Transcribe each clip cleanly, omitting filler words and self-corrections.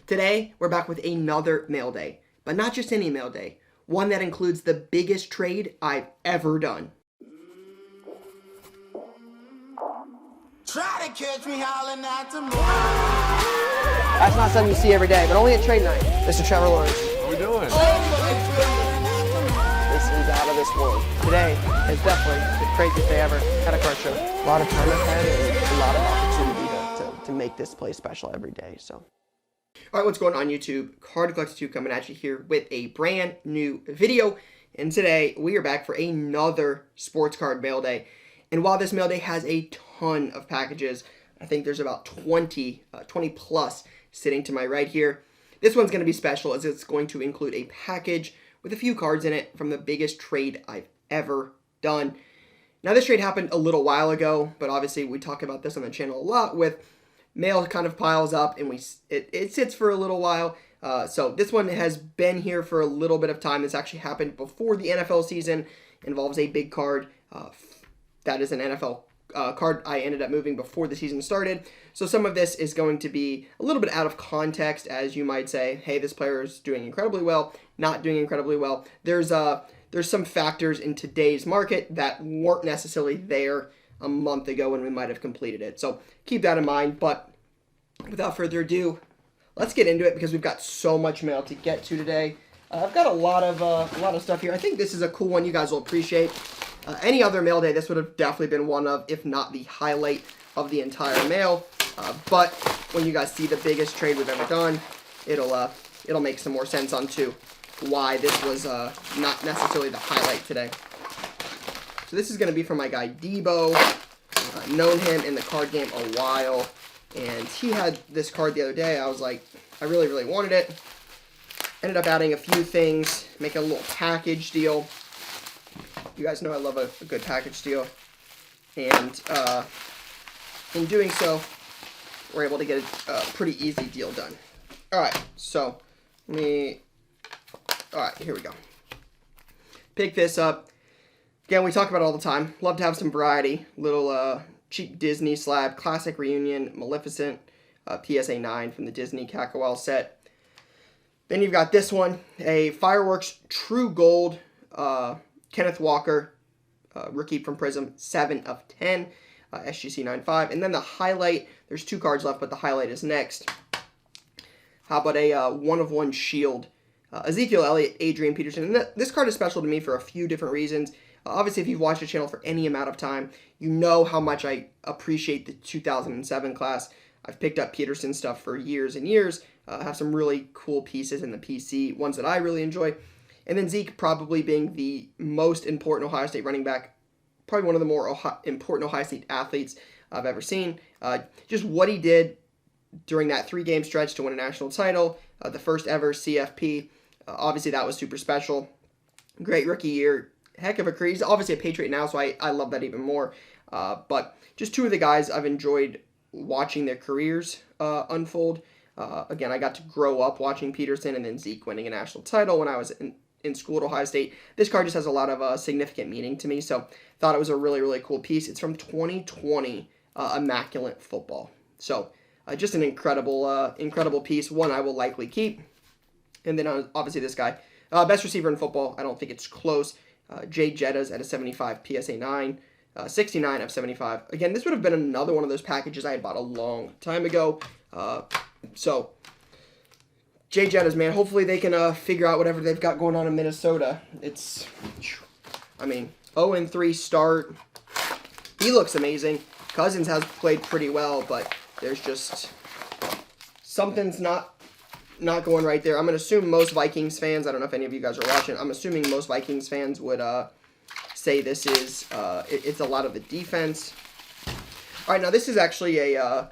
Today, we're back with another mail day, but not just any mail day, one that includes the biggest trade I've ever done. Try to catch me howling at the moon. That's not something you see every day, but only at trade night. Mr. Trevor Lawrence. How we doing? This is out of this world. Today is definitely the craziest day ever at a card show. A lot of time ahead and a lot of opportunity to make this place special every day. So, all right, what's going on YouTube? Card Collector 2 coming at you here with a brand new video. And today we are back for another sports card mail day. And while this mail day has a ton of packages, I think there's about 20 plus sitting to my right here. This one's going to be special as it's going to include a package with a few cards in it from the biggest trade I've ever done. Now, this trade happened a little while ago, but obviously we talk about this on the channel a lot with mail kind of piles up and it sits for a little while. So this one has been here for a little bit of time. This actually happened before the NFL season. Involves a big card. That is an NFL card I ended up moving before the season started. So some of this is going to be a little bit out of context, as you might say, hey, this player is doing incredibly well, not doing incredibly well. There's some factors in today's market that weren't necessarily there a month ago when we might have completed it. So keep that in mind. But without further ado, let's get into it because we've got so much mail to get to today. I've got a lot of stuff here. I think this is a cool one you guys will appreciate. Any other mail day, this would have definitely been one of, if not the highlight of the entire mail. But when you guys see the biggest trade we've ever done, it'll make some more sense onto why this was not necessarily the highlight today. So this is going to be from my guy Debo. I've known him in the card game a while, and he had this card the other day. I was like, I really, really wanted it. Ended up adding a few things, making a little package deal. You guys know I love a good package deal. And in doing so, we're able to get a pretty easy deal done. Alright, so alright, here we go. Pick this up. Again, we talk about it all the time. Love to have some variety. Little cheap Disney slab, classic reunion, Maleficent, PSA 9 from the Disney Cacawel set. Then you've got this one, a Fireworks True Gold Kenneth Walker, rookie from Prism, 7 of 10, SGC 9.5. And then the highlight, there's 2 cards left, but the highlight is next. How about a 1-of-1 Shield? Ezekiel Elliott, Adrian Peterson. And this card is special to me for a few different reasons. Obviously, if you've watched the channel for any amount of time, you know how much I appreciate the 2007 class. I've picked up Peterson stuff for years and years. Have some really cool pieces in the PC, ones that I really enjoy. And then Zeke probably being the most important Ohio State running back, probably one of the more important Ohio State athletes I've ever seen. Just what he did during that 3-game stretch to win a national title, the first ever CFP. Obviously, that was super special. Great rookie year. Heck of a career. He's obviously a Patriot now, so I love that even more. But just 2 of the guys I've enjoyed watching their careers unfold. Again, I got to grow up watching Peterson and then Zeke winning a national title when I was in school at Ohio State. This card just has a lot of significant meaning to me, so thought it was a really, really cool piece. It's from 2020 Immaculate Football. So just an incredible piece, one I will likely keep. And then obviously this guy, best receiver in football. I don't think it's close. Jay Jettas at a 75 PSA 9, 69 of 75. Again, this would have been another one of those packages I had bought a long time ago. So Jay Jettas, man, hopefully they can figure out whatever they've got going on in Minnesota. It's, I mean, 0-3 start. He looks amazing. Cousins has played pretty well, but there's just something's not going right there. I'm going to assume most Vikings fans, I don't know if any of you guys are watching, I'm assuming most Vikings fans would say this is, it's a lot of the defense. All right, now this is actually a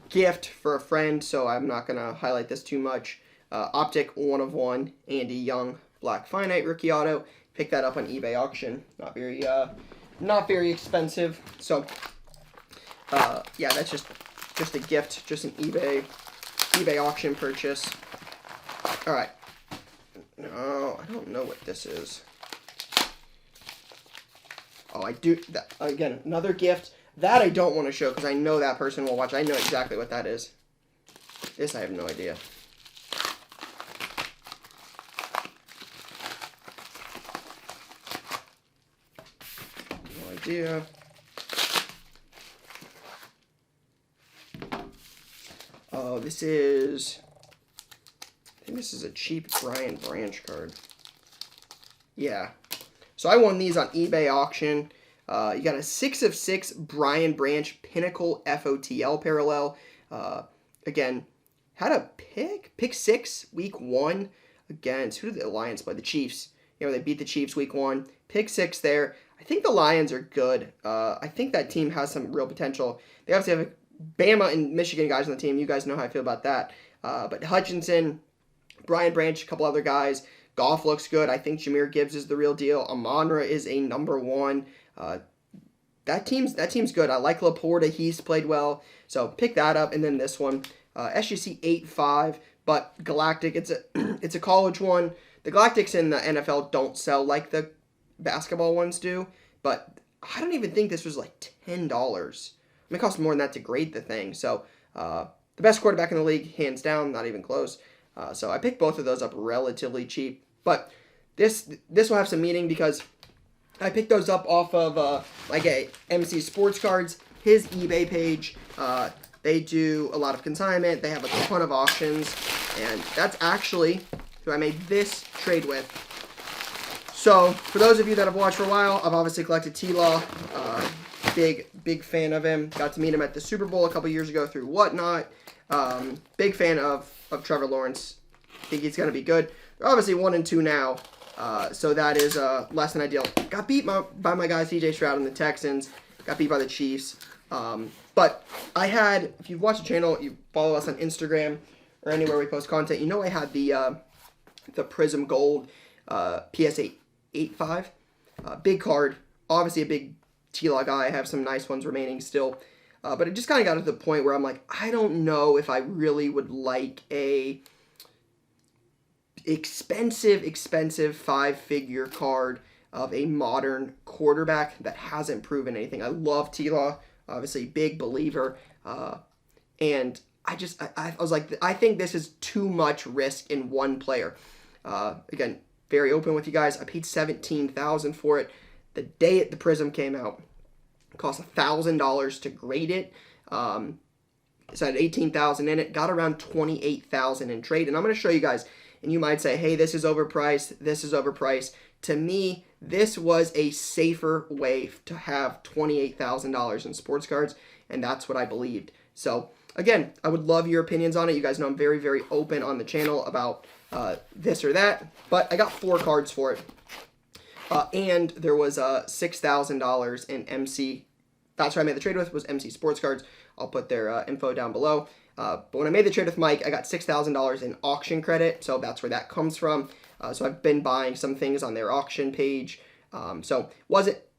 gift for a friend, so I'm not going to highlight this too much. Optic 1-of-1, Andy Young, Black Finite rookie auto. Pick that up on eBay auction. Not very expensive. So, yeah, that's just a gift, just an eBay auction purchase. All right. No, I don't know what this is. Oh, I do. That, again, another gift. That I don't want to show because I know that person will watch. I know exactly what that is. This I have no idea. idea. Oh, this is... I think this is a cheap Brian Branch card. Yeah. So I won these on eBay auction. You got a 6 of 6 Brian Branch Pinnacle FOTL parallel. Again, had a pick 6 week 1 against, who did the Lions play? The Chiefs. You know, they beat the Chiefs week 1. Pick 6 there. I think the Lions are good. I think that team has some real potential. They obviously have Bama and Michigan guys on the team. You guys know how I feel about that. But Hutchinson, Brian Branch, a couple other guys. Goff looks good. I think Jahmyr Gibbs is the real deal. Amon-Ra is a number 1. That team's good. I like Laporta. He's played well. So pick that up. And then this one, SGC 8-5, but Galactic. It's a college one. The Galactics in the NFL don't sell like the basketball ones do, but I don't even think this was like $10. It cost more than that to grade the thing. So the best quarterback in the league, hands down, not even close. So I picked both of those up relatively cheap. But this will have some meaning because I picked those up off of like a MC Sportscards, his eBay page. They do a lot of consignment. They have a ton of auctions. And that's actually who I made this trade with. So for those of you that have watched for a while, I've obviously collected T-Law. Big fan of him. Got to meet him at the Super Bowl a couple years ago through Whatnot. Big fan of Trevor Lawrence. Think he's going to be good. They're obviously 1-2 now. So that is less than ideal. Got beat by my guy CJ Stroud and the Texans. Got beat by the Chiefs. But I had, if you've watched the channel, you follow us on Instagram or anywhere we post content, you know I had the Prism Gold PSA 8.5. Big card. Obviously a big T-Law guy. I have some nice ones remaining still. But it just kind of got to the point where I'm like, I don't know if I really would like a expensive 5-figure card of a modern quarterback that hasn't proven anything. I love T-Law, obviously big believer, and I was like, I think this is too much risk in one player. Again, very open with you guys. I paid $17,000 for it. The day the Prism came out, it cost $1,000 to grade it. So I had $18,000 in it. Got around $28,000 in trade, and I'm going to show you guys. And you might say, hey, this is overpriced. This is overpriced. To me, this was a safer way to have $28,000 in sports cards, and that's what I believed. So, again, I would love your opinions on it. You guys know I'm very, very open on the channel about this or that, but I got 4 cards for it. And there was $6,000 in MC. That's who I made the trade with, was MC Sportscards. I'll put their info down below. But when I made the trade with Mike, I got $6,000 in auction credit, so that's where that comes from. So I've been buying some things on their auction page. So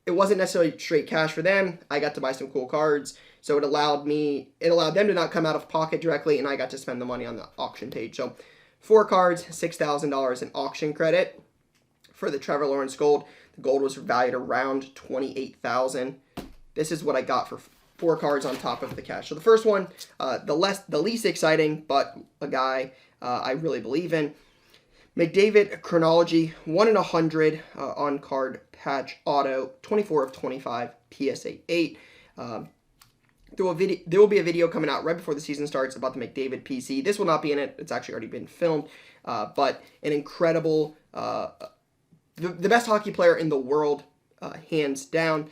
it wasn't necessarily straight cash for them. I got to buy some cool cards, so it allowed them to not come out of pocket directly, and I got to spend the money on the auction page. So 4 cards, $6,000 in auction credit for the Trevor Lawrence Gold. The gold was valued around $28,000. This is what I got for 4 cards on top of the cash. So the first one, the least exciting, but a guy I really believe in. McDavid Chronology, 1 in 100 on card patch auto, 24 of 25 PSA 8. There will be a video coming out right before the season starts about the McDavid PC. This will not be in it. It's actually already been filmed. But an incredible, the best hockey player in the world, hands down.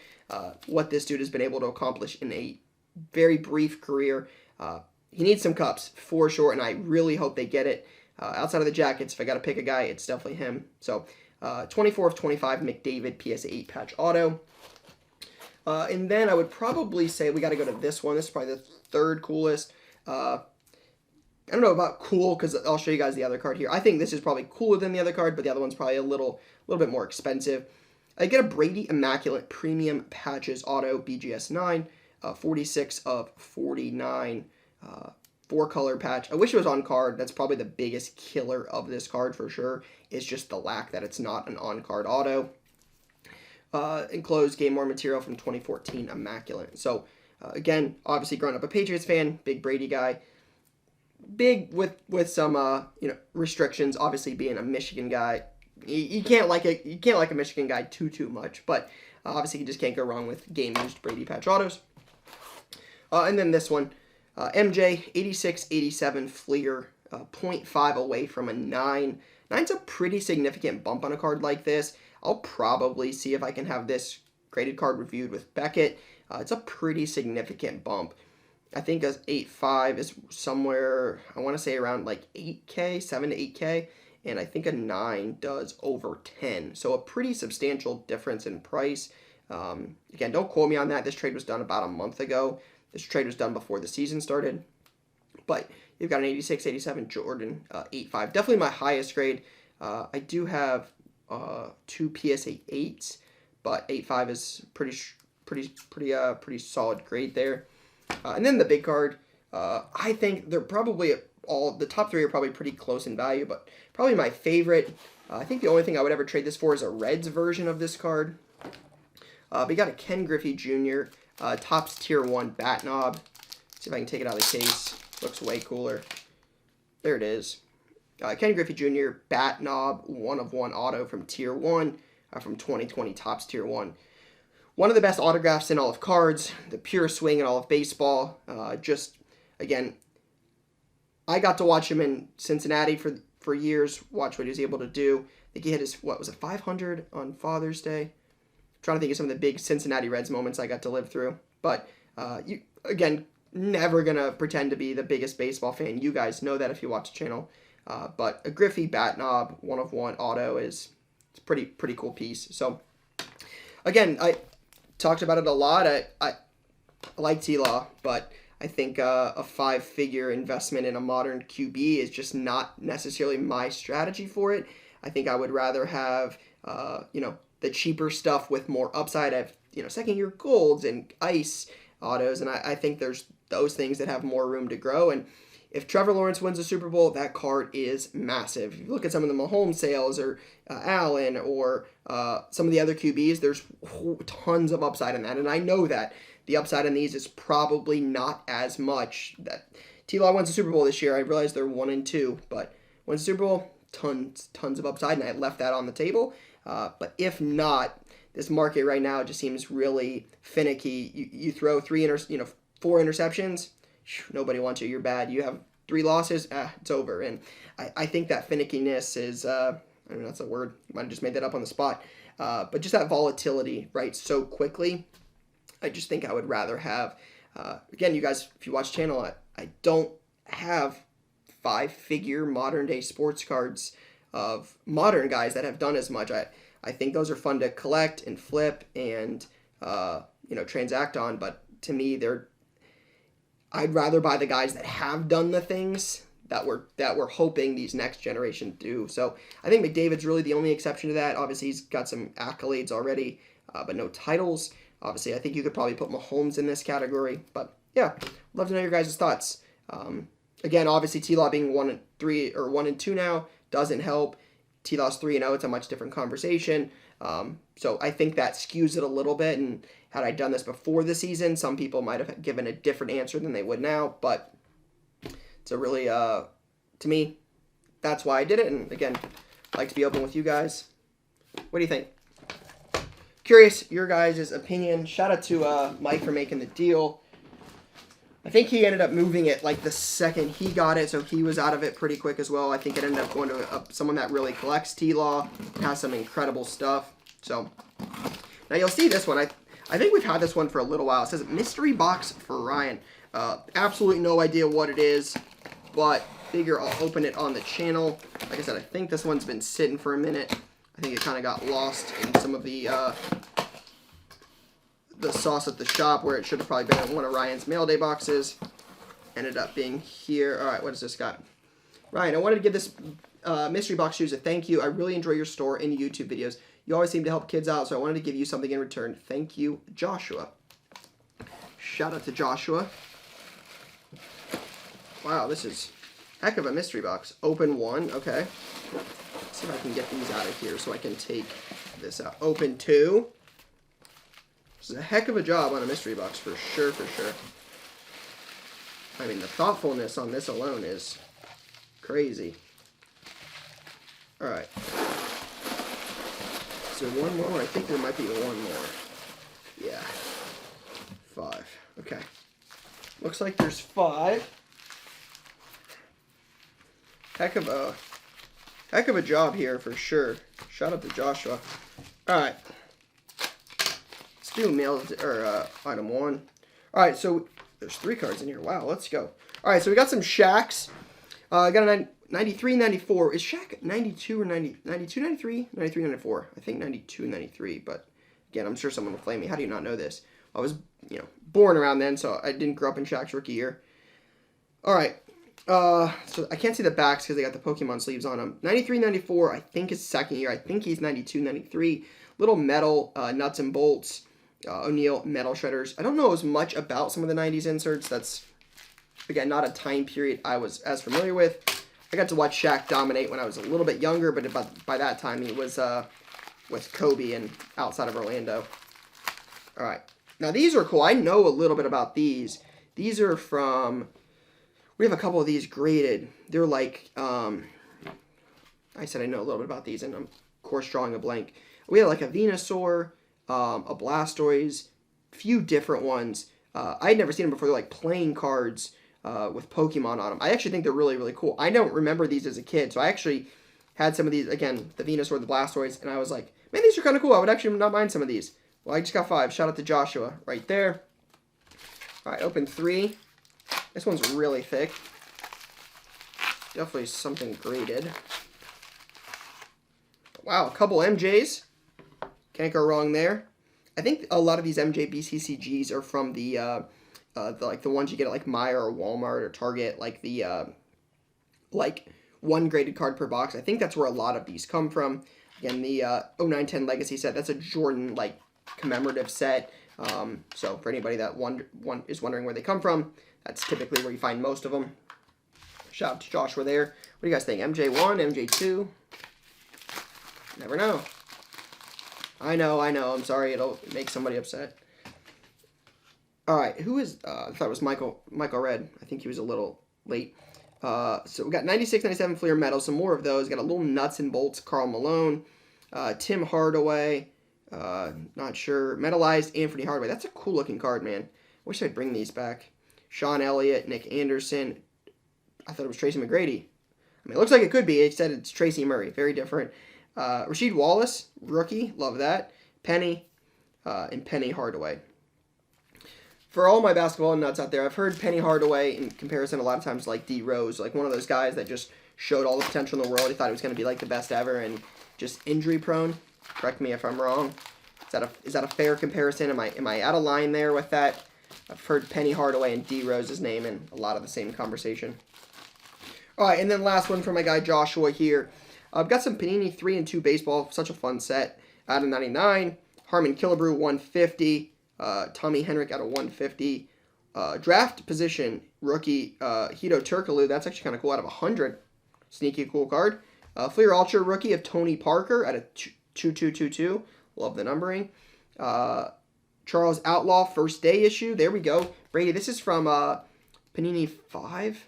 What this dude has been able to accomplish in a very brief career. He needs some cups for sure, and I really hope they get it. Outside of the Jackets, if I got to pick a guy, it's definitely him. So 24 of 25 McDavid PSA 8 patch auto. And then I would probably say we got to go to this one. This is probably the third coolest. I don't know about cool because I'll show you guys the other card here. I think this is probably cooler than the other card, but the other one's probably a little bit more expensive. I get a Brady Immaculate Premium Patches Auto BGS 9, 46 of 49, 4-color patch. I wish it was on card. That's probably the biggest killer of this card for sure, is just the lack that it's not an on-card auto. Enclosed game worn material from 2014 Immaculate. So, again, obviously growing up a Patriots fan, big Brady guy. Big with some restrictions, obviously being a Michigan guy. You can't like a Michigan guy too much, but Obviously, you just can't go wrong with game-used Brady patch autos. And then this one, MJ, 86-87 Fleer, 0.5 away from a 9. 9's a pretty significant bump on a card like this. I'll probably see if I can have this graded card reviewed with Beckett. It's a pretty significant bump. I think a 8.5 is somewhere, I want to say around like 8K, 7 to 8K. And I think a 9 does over 10. So a pretty substantial difference in price. Again, don't quote me on that. This trade was done about a month ago. This trade was done before the season started. But you've got an 86-87 Jordan 8.5. Definitely my highest grade. I do have 2 PSA 8s, but 8.5 is pretty solid grade there. And then the big card, I think they're probably all, the top 3 are probably pretty close in value, but probably my favorite. I think the only thing I would ever trade this for is a Reds version of this card. We got a Ken Griffey Jr. Topps Tier 1 bat knob. See if I can take it out of the case. Looks way cooler. There it is. Ken Griffey Jr. bat knob 1/1 auto from Tier 1 from 2020 Topps Tier 1. One of the best autographs in all of cards. The pure swing in all of baseball. Just, again, I got to watch him in Cincinnati for years. Watch what he was able to do. I think he hit his, what was it, 500 on Father's Day? Trying to think of some of the big Cincinnati Reds moments I got to live through. But, you again, never going to pretend to be the biggest baseball fan. You guys know that if you watch the channel. But a Griffey bat knob 1/1 auto it's a pretty cool piece. So, again, I talked about it a lot. I like T-Law, but I think a 5-figure investment in a modern QB is just not necessarily my strategy for it. I think I would rather have, the cheaper stuff with more upside. I have, second-year golds and ice autos, and I think there's those things that have more room to grow. And if Trevor Lawrence wins the Super Bowl, that card is massive. If you look at some of the Mahomes sales or Allen or some of the other QBs, there's tons of upside in that. And I know that the upside in these is probably not as much. That T-Law wins the Super Bowl this year. I realize they're 1-2, but wins the Super Bowl, tons of upside, and I left that on the table. But if not, this market right now just seems really finicky. You throw 4 interceptions, nobody wants you. You're bad. You have 3 losses, it's over. And I think that finickiness is, I don't know, that's a word. Might have just made that up on the spot. But just that volatility, right, so quickly. I just think I would rather have, again, you guys, if you watch the channel, I don't have 5-figure modern-day sports cards of modern guys that have done as much. I think those are fun to collect and flip and, transact on. But to me, I'd rather buy the guys that have done the things that we're hoping these next generation do. So I think McDavid's really the only exception to that. Obviously, he's got some accolades already, but no titles. Obviously, I think you could probably put Mahomes in this category. But yeah, love to know your guys' thoughts. Again, obviously, T-Law being 1-3 or 1-2 now doesn't help. T-Law's 3-0. It's a much different conversation. So I think that skews it a little bit. And had I done this before the season, some people might have given a different answer than they would now. But it's a really, to me, that's why I did it. And again, I'd like to be open with you guys. What do you think? Curious your guys' opinion. Shout out to Mike for making the deal. I think he ended up moving it like the second he got it, so he was out of it pretty quick as well. I think it ended up going to someone that really collects T-Law, has some incredible stuff. So now you'll see this one. I think we've had this one for a little while. It says mystery box for Ryan. Absolutely no idea what it is, but figure I'll open it on the channel. Like I said, I think this one's been sitting for a minute. I think it kind of got lost in some of the sauce at the shop where it should have probably been in one of Ryan's mail day boxes. Ended up being here. All right, what does this got? Ryan, I wanted to give this mystery box shoes a thank you. I really enjoy your store and YouTube videos. You always seem to help kids out, so I wanted to give you something in return. Thank you, Joshua. Shout out to Joshua. Wow, this is heck of a mystery box. Open one, okay. Let's see if I can get these out of here so I can take this out. Open 2. This is a heck of a job on a mystery box, for sure, for sure. I mean, the thoughtfulness on this alone is crazy. Alright. Is there one more? I think there might be one more. Yeah. 5. Okay. Looks like there's 5. Heck of a job here for sure. Shout out to Joshua. All right. Let's do mail or item 1. All right, so there's 3 cards in here. Wow, let's go. All right, so we got some Shaqs. I got a 93, 94. Is Shaq 92 or 90? 92, 93? 93, 94. I think 92, 93. But again, I'm sure someone will flame me. How do you not know this? I was, born around then, so I didn't grow up in Shaq's rookie year. All right. So I can't see the backs because they got the Pokemon sleeves on them. 93, 94, I think his second year. I think he's 92, 93. Little metal nuts and bolts. O'Neal metal shredders. I don't know as much about some of the 90s inserts. That's, again, not a time period I was as familiar with. I got to watch Shaq dominate when I was a little bit younger, but by that time he was with Kobe and outside of Orlando. All right. Now these are cool. I know a little bit about these. These are from... We have a couple of these graded. They're like... I said I know a little bit about these, and I'm, of course, drawing a blank. We have like a Venusaur... a Blastoise, few different ones. I had never seen them before. They're like playing cards with Pokemon on them. I actually think they're really, really cool. I don't remember these as a kid, so I actually had some of these, again, the Venusaur, the Blastoise, and I was like, man, these are kind of cool. I would actually not mind some of these. Well, I just got 5. Shout out to Joshua right there. All right, open 3. This one's really thick. Definitely something graded. Wow, a couple MJs. Can't go wrong there. I think a lot of these MJ BCCGs are from the ones you get at like Meijer or Walmart or Target, like the like 1 graded card per box. I think that's where a lot of these come from. Again, the 0910 Legacy set, that's a Jordan like commemorative set. So for anybody that is wondering where they come from, that's typically where you find most of them. Shout out to Joshua there. What do you guys think? MJ1, MJ2? Never know. I know. I'm sorry. It'll make somebody upset. All right. Who is... I thought it was Michael Red. I think he was a little late. So we got 96, 97 Fleer Metal. Some more of those. Got a little nuts and bolts. Karl Malone. Tim Hardaway. Not sure. Metalized Anthony Hardaway. That's a cool looking card, man. Wish I'd bring these back. Sean Elliott. Nick Anderson. I thought it was Tracy McGrady. I mean, it looks like it could be. It said it's Tracy Murray. Very different. Rasheed Wallace, rookie, love that. Penny, and Penny Hardaway. For all my basketball nuts out there, I've heard Penny Hardaway in comparison a lot of times like D Rose, like one of those guys that just showed all the potential in the world. He thought he was going to be like the best ever and just injury prone. Correct me if I'm wrong. Is that a fair comparison? Am I out of line there with that? I've heard Penny Hardaway and D Rose's name in a lot of the same conversation. All right, and then last one for my guy Joshua here. I've got some Panini 3 and 2 baseball. Such a fun set. Out of 99. Harmon Killebrew, 150. Tommy Henrik out of 150. Draft position, rookie Hito Turkoglu. That's actually kind of cool. Out of 100. Sneaky cool card. Fleer Ultra rookie of Tony Parker out of 2222. Love the numbering. Charles Outlaw, first day issue. There we go. Brady, this is from Panini 5. Is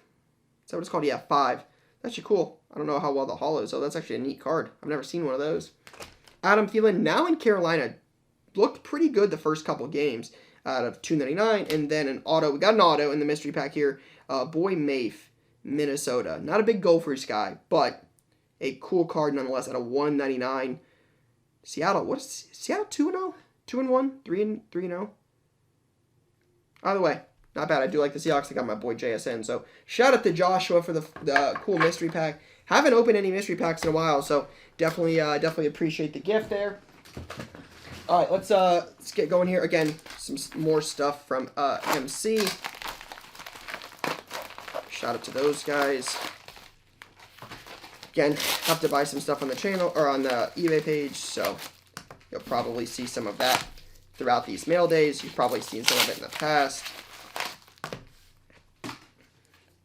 that what it's called? Yeah, 5. That's actually cool. I don't know how well the hollow is, so that's actually a neat card. I've never seen one of those. Adam Thielen, now in Carolina, looked pretty good the first couple games out of 299, and then an auto. We got an auto in the mystery pack here. Boy Mafe, Minnesota. Not a big Gophers guy, but a cool card nonetheless out of 199. Seattle, what is Seattle 2-0? 2-1? 3-0? Either way, not bad. I do like the Seahawks. I got my boy JSN. So shout out to Joshua for the cool mystery pack. Haven't opened any mystery packs in a while, so definitely appreciate the gift there. All right, let's get going here. Again, some more stuff from MC. Shout out to those guys. Again, have to buy some stuff on the channel or on the eBay page, so you'll probably see some of that throughout these mail days. You've probably seen some of it in the past.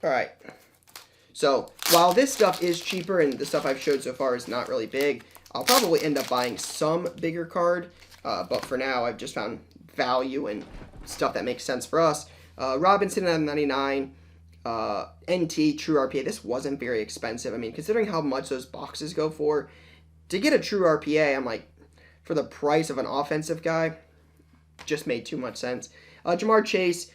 All right. So while this stuff is cheaper and the stuff I've showed so far is not really big, I'll probably end up buying some bigger card. But for now, I've just found value and stuff that makes sense for us. Robinson at 99. NT, True RPA. This wasn't very expensive. I mean, considering how much those boxes go for, to get a True RPA, I'm like, for the price of an offensive guy, just made too much sense. Jamar Chase,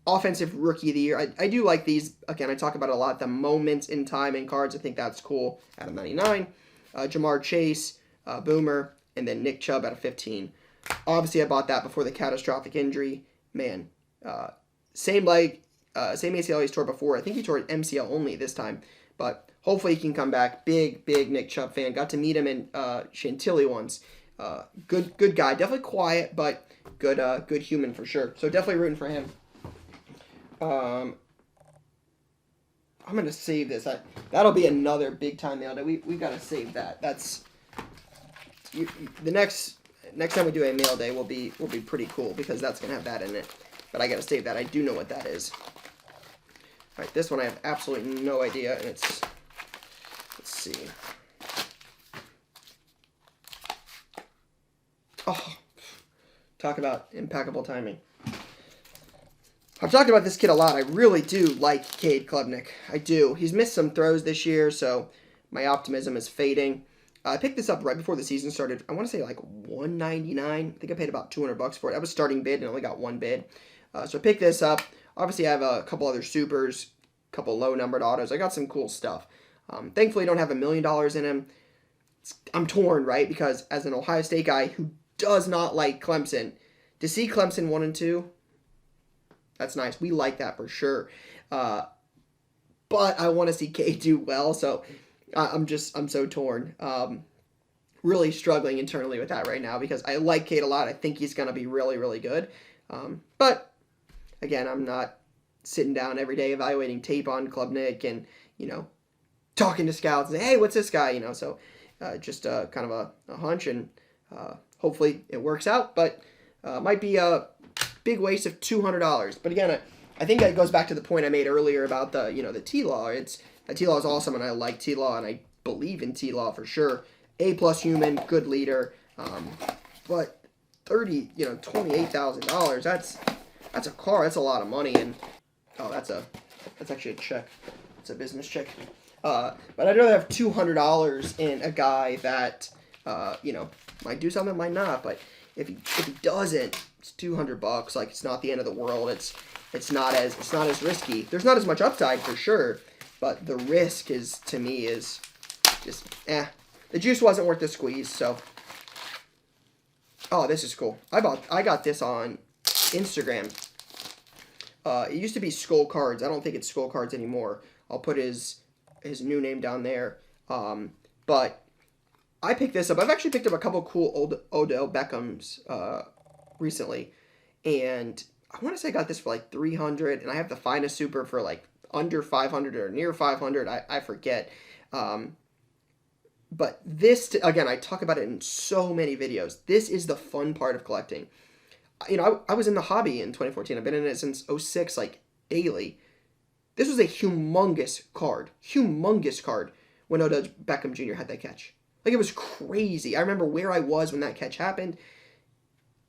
offensive rookie of the year. I do like these. Again, I talk about it a lot. The moments in time in cards. I think that's cool out of 99. Jamar Chase, Boomer, and then Nick Chubb out of 15. Obviously, I bought that before the catastrophic injury. Man, same ACL he's tore before. I think he tore MCL only this time. But hopefully he can come back. Big Nick Chubb fan. Got to meet him in Chantilly once. Good guy. Definitely quiet, but good human for sure. So definitely rooting for him. I'm gonna save this. That'll be another big time mail day. We gotta save that. That's the next time we do a mail day will be pretty cool because that's gonna have that in it. But I gotta save that. I do know what that is. All right, this one I have absolutely no idea, and it's, let's see. Oh, talk about impeccable timing. I've talked about this kid a lot. I really do like Cade Klubnik. I do. He's missed some throws this year, so my optimism is fading. I picked this up right before the season started. I want to say like $199. I think I paid about $200 for it. I was starting bid and only got one bid. So I picked this up. Obviously, I have a couple other supers, a couple low-numbered autos. I got some cool stuff. Thankfully, I don't have $1 million in him. I'm torn, right? Because as an Ohio State guy who does not like Clemson, to see Clemson 1 and 2, that's nice. We like that for sure. But I want to see Cade do well, so I'm so torn. Really struggling internally with that right now because I like Cade a lot. I think he's going to be really, really good. But again, I'm not sitting down every day evaluating tape on Klubnik and, talking to scouts and say, hey, what's this guy? So just kind of a hunch, and hopefully it works out. But might be a big waste of $200. But again, I think that goes back to the point I made earlier about the T-Law. T-Law is awesome, and I like T-Law, and I believe in T-Law for sure. A+ human, good leader. But $28,000. That's a car. That's a lot of money, and that's actually a check. It's a business check. But I'd rather have $200 in a guy that might do something, might not. But if he doesn't, it's $200. Like, it's not the end of the world. It's not as risky. There's not as much upside for sure, but the risk is, to me, is just the juice wasn't worth the squeeze. So, oh, this is cool. I got this on Instagram. It used to be Skull Cards. I don't think it's Skull Cards anymore. I'll put his new name down there. But I picked this up. I've actually picked up a couple cool Odell Beckhams recently, and I want to say I got this for like $300, and I have the finest super for like under $500 or near $500. I forget. But this, again, I talk about it in so many videos. This is the fun part of collecting. I was in the hobby in 2014. I've been in it since 06, like daily. This was a humongous card when Odell Beckham Jr. had that catch. Like, it was crazy. I remember where I was when that catch happened.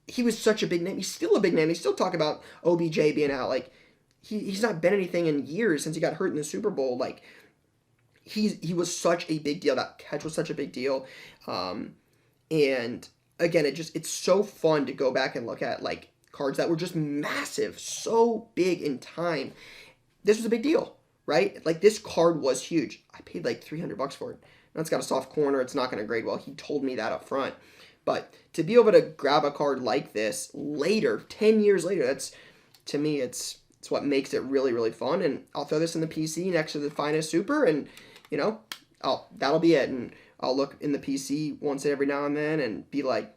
He was such a big name. He's still a big name. They still talk about OBJ being out. Like, he's not been anything in years since he got hurt in the Super Bowl. Like, he was such a big deal. That catch was such a big deal. And again, it's so fun to go back and look at, like, cards that were just massive, so big in time. This was a big deal, right? Like, this card was huge. I paid like $300 for it. Now it's got a soft corner. It's not going to grade well. He told me that up front. But to be able to grab a card like this later, 10 years later, that's, to me, it's what makes it really, really fun. And I'll throw this in the PC next to the finest super, and, that'll be it. And I'll look in the PC once every now and then and be like,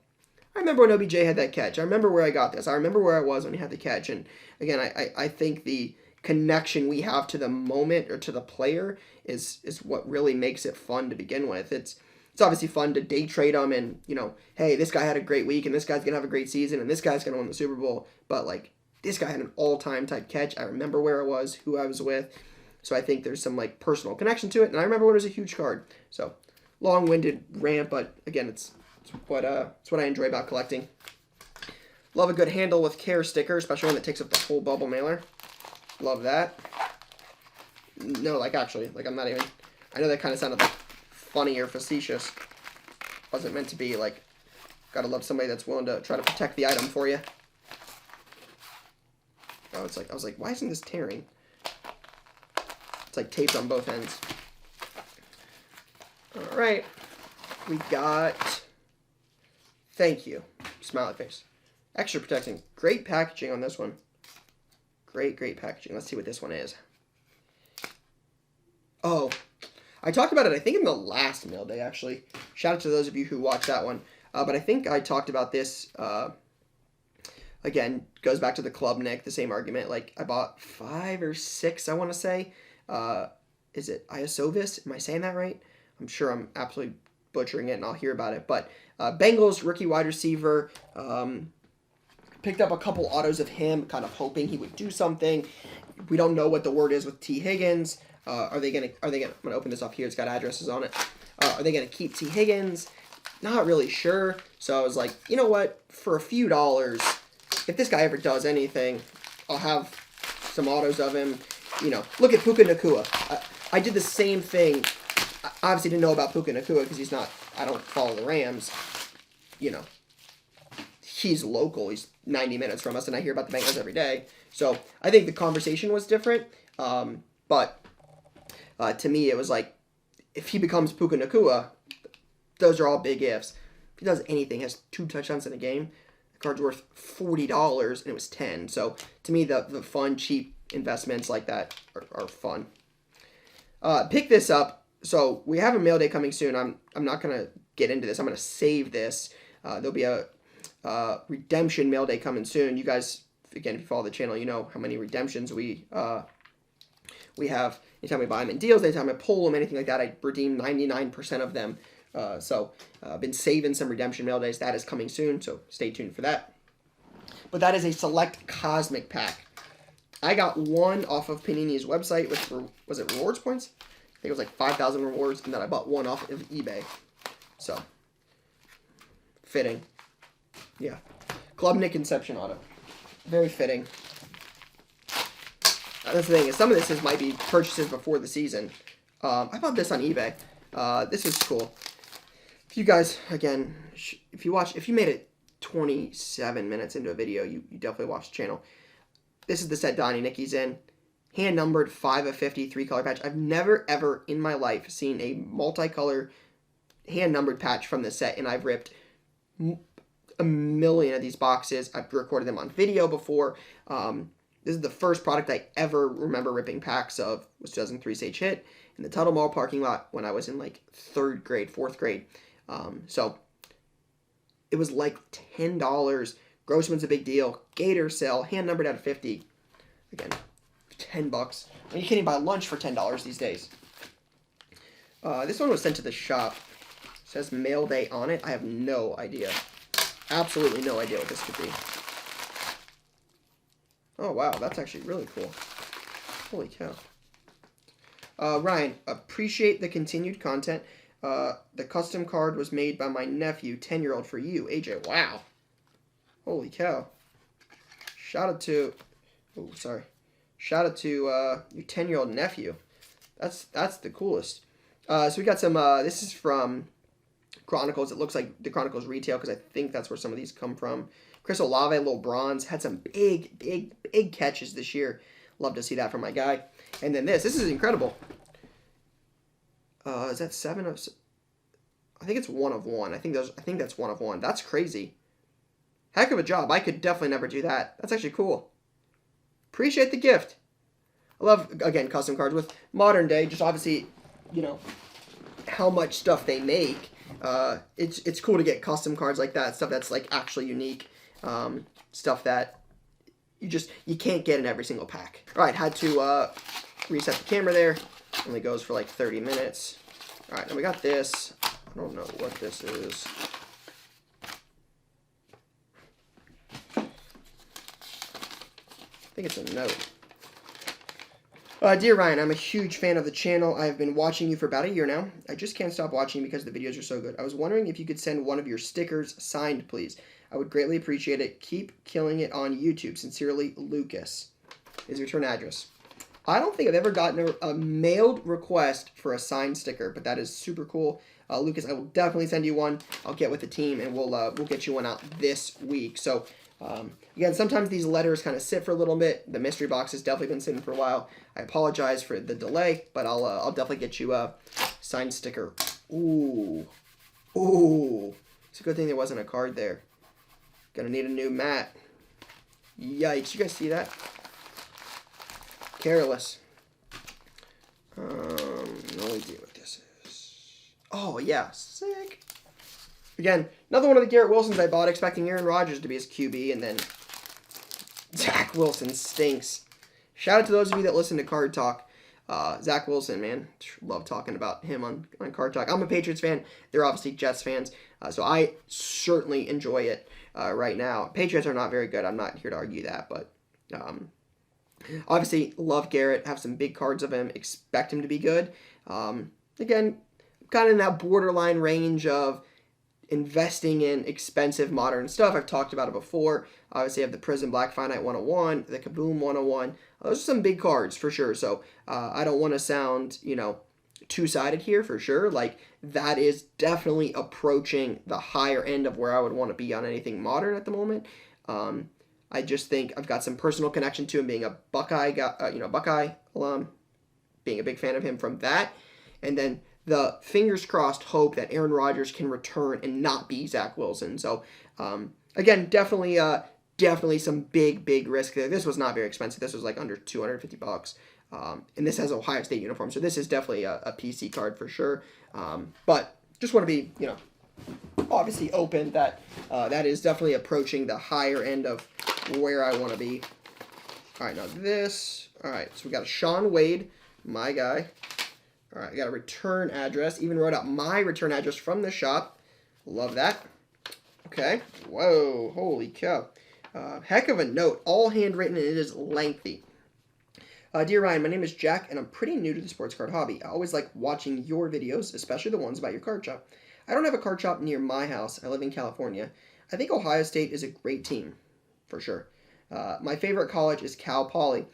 I remember when OBJ had that catch. I remember where I got this. I remember where I was when he had the catch. And again, I think the connection we have to the moment or to the player is what really makes it fun to begin with. It's obviously fun to day trade them and, hey, this guy had a great week and this guy's going to have a great season and this guy's going to win the Super Bowl. But, like, this guy had an all-time type catch. I remember where I was, who I was with. So I think there's some, like, personal connection to it. And I remember when it was a huge card. So, long-winded rant, but, again, it's what I enjoy about collecting. Love a good handle with care sticker, especially one that takes up the whole bubble mailer. Love that. No, actually, I'm not even... I know that kind of sounded, funny or facetious. Wasn't meant to be, gotta love somebody that's willing to try to protect the item for you. Oh, it's like, I was like, why isn't this tearing? It's like taped on both ends. All right. We got, thank you, smiley face. Extra protecting. Great packaging on this one. Great packaging. Let's see what this one is. Oh, I talked about it, I think, in the last mail day, actually. Shout out to those of you who watched that one. But I think I talked about this, again, goes back to the Club Nick, the same argument. Like, I bought 5 or 6, I want to say. Is it Iasovis? Am I saying that right? I'm sure I'm absolutely butchering it, and I'll hear about it. But Bengals, rookie wide receiver, picked up a couple autos of him, kind of hoping he would do something. We don't know what the word is with T. Higgins. I'm gonna open this up here. It's got addresses on it. Are they gonna keep T. Higgins? Not really sure. So I was like, you know what? For a few dollars, if this guy ever does anything, I'll have some autos of him. You know, look at Puka Nacua. I did the same thing. I obviously didn't know about Puka Nacua because he's not. I don't follow the Rams. You know, he's local. He's 90 minutes from us, and I hear about the Bengals every day. So I think the conversation was different. But to me, it was like, if he becomes Puka Nacua, those are all big ifs. If he does anything, has 2 touchdowns in a game, the card's worth $40, and it was 10. So to me, the fun, cheap investments like that are fun. Pick this up. So we have a mail day coming soon. I'm not gonna get into this. I'm gonna save this. There'll be a redemption mail day coming soon. You guys, again, if you follow the channel, you know how many redemptions we have. Anytime we buy them in deals, anytime I pull them, anything like that, I redeem 99% of them. So I've been saving some redemption mail days. That is coming soon, so stay tuned for that. But that is a select cosmic pack. I got one off of Panini's website with, was it rewards points? I think it was like 5,000 rewards, and then I bought one off of eBay. So, fitting. Yeah. Club Nick Inception auto. Very fitting. That's the thing, is some of this might be purchases before the season. I bought this on eBay. This is cool. If you guys, again, if you made it 27 minutes into a video, you definitely watch the channel. This is the set Donnie Nicky's in. Hand numbered 5 of 50, 3-color patch. I've never, ever in my life seen a multicolor hand numbered patch from this set, and I've ripped a million of these boxes. I've recorded them on video before. This is the first product I ever remember ripping packs of. Was 2003 Sage Hit in the Tuttle Mall parking lot when I was in like 3rd grade, 4th grade. So it was like $10. Grossman's a big deal. Gator sale, hand numbered out of 50. Again, $10. I mean, you can't even buy lunch for $10 these days. This one was sent to the shop. It says mail day on it. I have no idea. Absolutely no idea what this could be. Oh, wow. That's actually really cool. Holy cow. Ryan, appreciate the continued content. The custom card was made by my nephew, 10-year-old, for you, AJ. Wow. Holy cow. Shout out to... Oh, sorry. Shout out to your 10-year-old nephew. That's the coolest. So we got some... this is from Chronicles. It looks like the Chronicles retail, because I think that's where some of these come from. Chris Olave, little bronze. Had some big catches this year. Love to see that from my guy. And then this is incredible. Is that 7 of... I think it's 1 of 1. I think that's 1 of 1. That's crazy. Heck of a job. I could definitely never do that. That's actually cool. Appreciate the gift. I love, again, custom cards with modern day. Just obviously, you know, how much stuff they make. It's cool to get custom cards like that. Stuff that's like actually unique. Stuff that you can't get in every single pack. All right, had to reset the camera there. Only goes for like 30 minutes. All right, then we got this. I don't know what this is. I think it's a note. Dear Ryan, I'm a huge fan of the channel. I've been watching you for about a year now. I just can't stop watching because the videos are so good. I was wondering if you could send one of your stickers signed, please. I would greatly appreciate it. Keep killing it on YouTube. Sincerely, Lucas. His return address. I don't think I've ever gotten a mailed request for a signed sticker, but that is super cool. Lucas, I will definitely send you one. I'll get with the team, and we'll get you one out this week. So Again, sometimes these letters kind of sit for a little bit. The mystery box has definitely been sitting for a while. I apologize for the delay, but I'll definitely get you a signed sticker. Ooh. Ooh. It's a good thing there wasn't a card there. Gonna need a new mat. Yikes. You guys see that? Careless. No idea what this is. Oh, yeah. Sick. Again, another one of the Garrett Wilsons I bought expecting Aaron Rodgers to be his QB, and then Zach Wilson stinks. Shout out to those of you that listen to Card Talk. Zach Wilson, man. Love talking about him on Card Talk. I'm a Patriots fan. They're obviously Jets fans. So I certainly enjoy it right now. Patriots are not very good. I'm not here to argue that, but obviously love Garrett. Have some big cards of him. Expect him to be good. Again, kind of in that borderline range of investing in expensive modern stuff. I've talked about it before. Obviously, I have the Prism Black Finite 101, the Kaboom 101. Those are some big cards for sure. So I don't want to sound, two-sided here for sure. Like, that is definitely approaching the higher end of where I would want to be on anything modern at the moment. I just think I've got some personal connection to him being a Buckeye guy, Buckeye alum, being a big fan of him from that. And then the fingers crossed hope that Aaron Rodgers can return and not be Zach Wilson. So, again, definitely some big risk there. This was not very expensive. This was like under $250. And this has Ohio State uniform. So this is definitely a PC card for sure. But just want to be, obviously open that that is definitely approaching the higher end of where I want to be. All right, now this. All right, so we got a Sean Wade, my guy. All right, I got a return address. Even wrote out my return address from the shop. Love that. Okay. Whoa, holy cow. Heck of a note. All handwritten, and it is lengthy. Dear Ryan, my name is Jack, and I'm pretty new to the sports card hobby. I always like watching your videos, especially the ones about your card shop. I don't have a card shop near my house. I live in California. I think Ohio State is a great team, for sure. My favorite college is Cal Poly.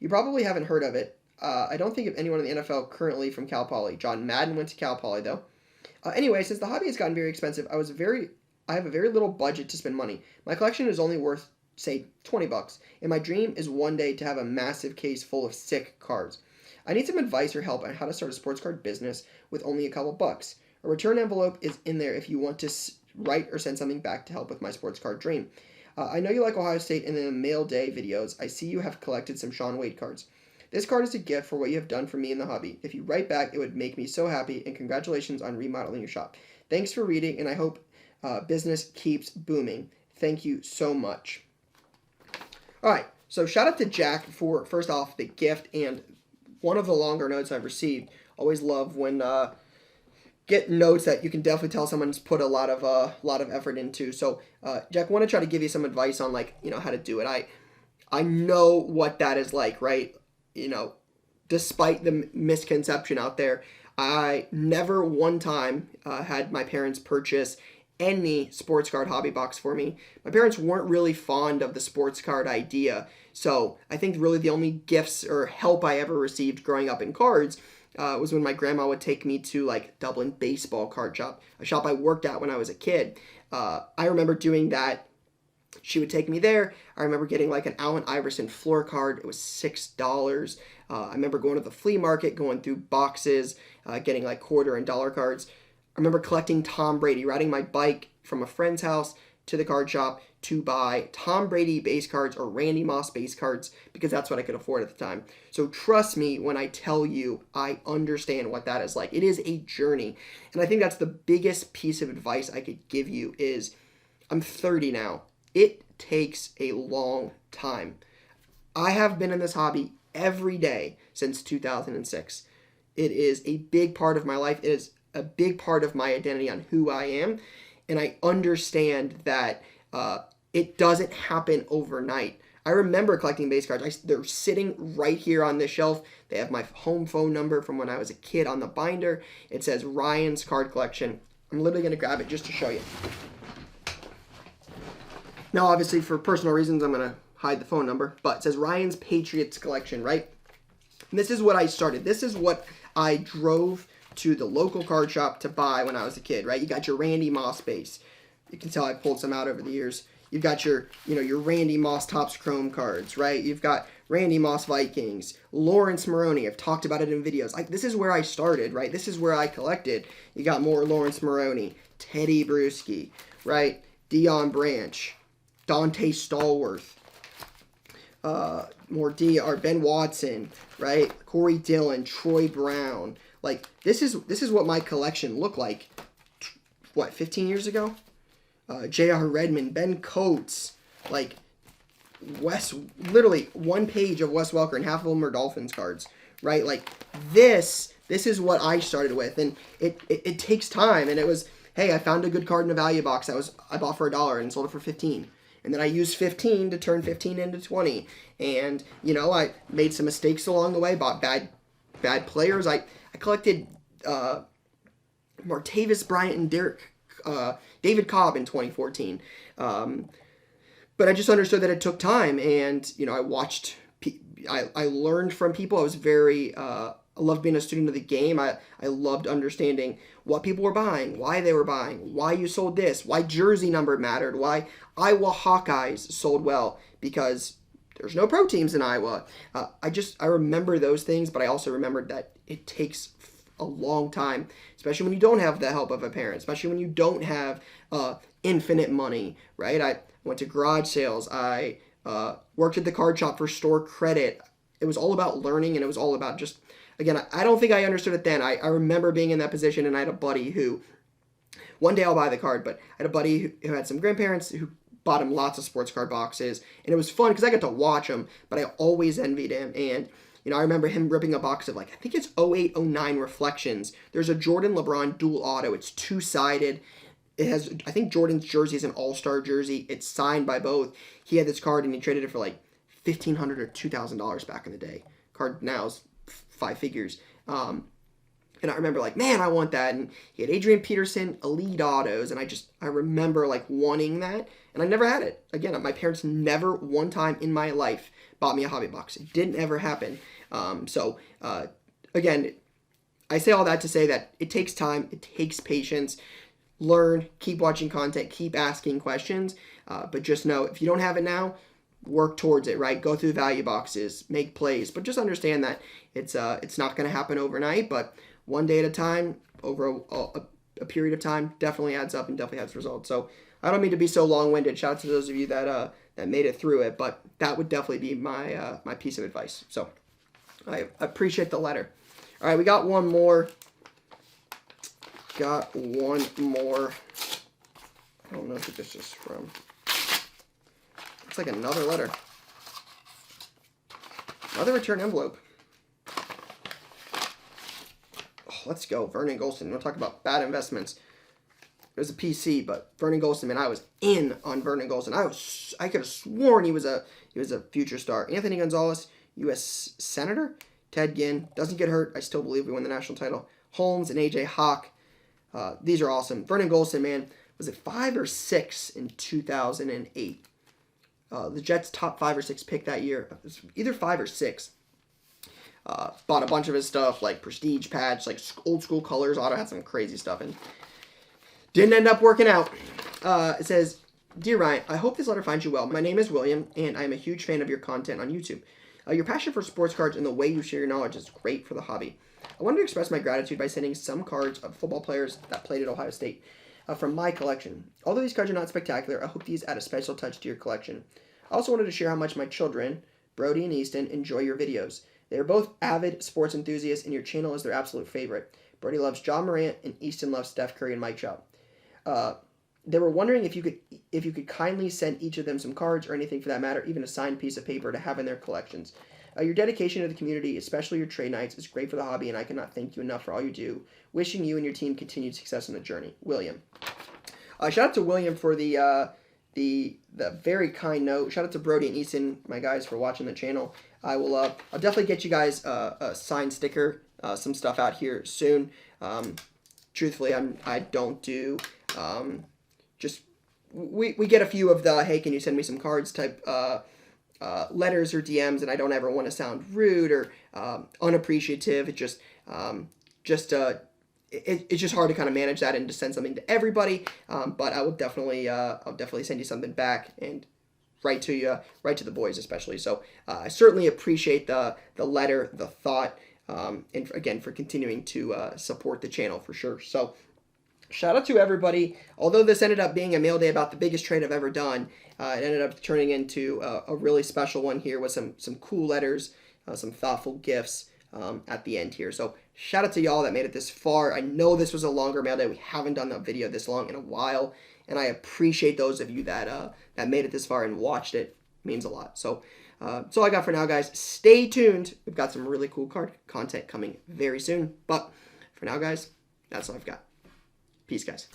You probably haven't heard of it. I don't think of anyone in the NFL currently from Cal Poly. John Madden went to Cal Poly, though. Anyway, since the hobby has gotten very expensive, I have a very little budget to spend money. My collection is only worth, say, $20, and my dream is one day to have a massive case full of sick cards. I need some advice or help on how to start a sports card business with only a couple bucks. A return envelope is in there if you want to write or send something back to help with my sports card dream. I know you like Ohio State, and in the mail day videos, I see you have collected some Sean Wade cards. This card is a gift for what you have done for me in the hobby. If you write back, it would make me so happy, and congratulations on remodeling your shop. Thanks for reading, and I hope business keeps booming. Thank you so much. All right, so shout out to Jack for, first off, the gift and one of the longer notes I've received. Always love when get notes that you can definitely tell someone's put a lot of effort into. So, Jack, I want to try to give you some advice on how to do it. I know what that is like, right? Despite the misconception out there, I never one time had my parents purchase any sports card hobby box for me. My parents weren't really fond of the sports card idea, so I think really the only gifts or help I ever received growing up in cards was when my grandma would take me to Dublin Baseball Card Shop, a shop I worked at when I was a kid. I remember doing that. She would take me there. I remember getting an Allen Iverson floor card. It was $6. I remember going to the flea market, going through boxes, getting quarter and dollar cards. I remember collecting Tom Brady, riding my bike from a friend's house to the card shop to buy Tom Brady base cards or Randy Moss base cards because that's what I could afford at the time. So trust me when I tell you I understand what that is like. It is a journey. And I think that's the biggest piece of advice I could give you is I'm 30 now. It takes a long time. I have been in this hobby every day since 2006. It is a big part of my life. It is a big part of my identity on who I am. And I understand that it doesn't happen overnight. I remember collecting base cards. They're sitting right here on this shelf. They have my home phone number from when I was a kid on the binder. It says Ryan's Card Collection. I'm literally going to grab it just to show you. Now, obviously, for personal reasons, I'm going to hide the phone number. But it says Ryan's Patriots Collection, right? And this is what I started. This is what I drove to the local card shop to buy when I was a kid, right? You got your Randy Moss base. You can tell I pulled some out over the years. You've got your, your Randy Moss Topps Chrome cards, right? You've got Randy Moss Vikings, Lawrence Maroney. I've talked about it in videos. This is where I started, right? This is where I collected. You got more Lawrence Maroney, Teddy Bruschi, right? Deion Branch, Dante Stallworth, more Ben Watson, right? Corey Dillon, Troy Brown. This is what my collection looked like. 15 years ago? J.R. Redmond, Ben Coates, literally one page of Wes Welker, and half of them are Dolphins cards, right? This is what I started with, and it takes time, and it was, hey, I found a good card in a value box I bought for $1 and sold it for $15. And then I used 15 to turn 15 into 20. And, I made some mistakes along the way, bought bad players. I collected Martavis Bryant and David Cobb in 2014. But I just understood that it took time. And, I watched, I learned from people. I was I loved being a student of the game. I loved understanding what people were buying, why they were buying, why you sold this, why jersey number mattered, why Iowa Hawkeyes sold well, because there's no pro teams in Iowa. I remember those things, but I also remembered that it takes a long time, especially when you don't have the help of a parent, especially when you don't have infinite money, right? I went to garage sales. I worked at the card shop for store credit. It was all about learning, and it was all about just, again, I don't think I understood it then. I remember being in that position, and I had a buddy who, one day I'll buy the card, but I had a buddy who had some grandparents who bought him lots of sports card boxes, and it was fun because I got to watch him, but I always envied him. And, I remember him ripping a box of, I think it's 08, 09 Reflections. There's a Jordan LeBron dual auto. It's two-sided. It has, I think Jordan's jersey is an all-star jersey. It's signed by both. He had this card, and he traded it for $1,500 or $2,000 back in the day. Card now is 5 figures. And I remember man, I want that. And he had Adrian Peterson Elite Autos, and I remember wanting that, and I never had it. Again, my parents never one time in my life bought me a hobby box. It didn't ever happen. Again, I say all that to say that it takes time, it takes patience. Learn, keep watching content, keep asking questions, but just know if you don't have it now, work towards it, right? Go through value boxes, make plays, but just understand that it's not going to happen overnight, but one day at a time, over a period of time, definitely adds up and definitely has results. So I don't mean to be so long-winded. Shout out to those of you that made it through it, but that would definitely be my my piece of advice. So I appreciate the letter. All right, we got one more. I don't know who this is from. It's another letter. Another return envelope. Oh, let's go. Vernon Golston. We'll talk about bad investments. It was a PC, but Vernon Golston, man, I was in on Vernon Golston. I could have sworn he was a future star. Anthony Gonzalez, U.S. Senator. Ted Ginn doesn't get hurt. I still believe we won the national title. Holmes and A.J. Hawk. These are awesome. Vernon Golston, man, was it 5 or 6 in 2008? The Jets' top 5 or 6 pick that year. It was either 5 or 6. Bought a bunch of his stuff, prestige patch, old school colors. Auto had some crazy stuff, and didn't end up working out. It says, Dear Ryan, I hope this letter finds you well. My name is William, and I'm a huge fan of your content on YouTube. Your passion for sports cards and the way you share your knowledge is great for the hobby. I wanted to express my gratitude by sending some cards of football players that played at Ohio State from my collection. Although these cards are not spectacular, I hope these add a special touch to your collection. I also wanted to share how much my children, Brody and Easton, enjoy your videos. They are both avid sports enthusiasts, and your channel is their absolute favorite. Brody loves John Morant, and Easton loves Steph Curry and Mike Trout. They were wondering if you could kindly send each of them some cards or anything for that matter, even a signed piece of paper to have in their collections. Your dedication to the community, especially your trade nights, is great for the hobby, and I cannot thank you enough for all you do. Wishing you and your team continued success on the journey. William. Shout out to William for the very kind note. Shout out to Brody and Easton, my guys, for watching the channel. I'll definitely get you guys a signed sticker, some stuff out here soon. Truthfully, I don't do we get a few of the hey, can you send me some cards type letters or DMs, and I don't ever want to sound rude or unappreciative. It it's just hard to kind of manage that and to send something to everybody. But I'll definitely send you something back and right to you, right to the boys especially. So I certainly appreciate the letter, the thought, and again for continuing to support the channel for sure. So shout out to everybody. Although this ended up being a mail day about the biggest trade I've ever done, it ended up turning into a really special one here with some cool letters, some thoughtful gifts at the end here. So shout out to y'all that made it this far. I know this was a longer mail day. We haven't done that video this long in a while, and I appreciate those of you that that made it this far and watched it. It means a lot. So that's all I got for now, guys. Stay tuned. We've got some really cool card content coming very soon. But for now, guys, that's all I've got. Peace, guys.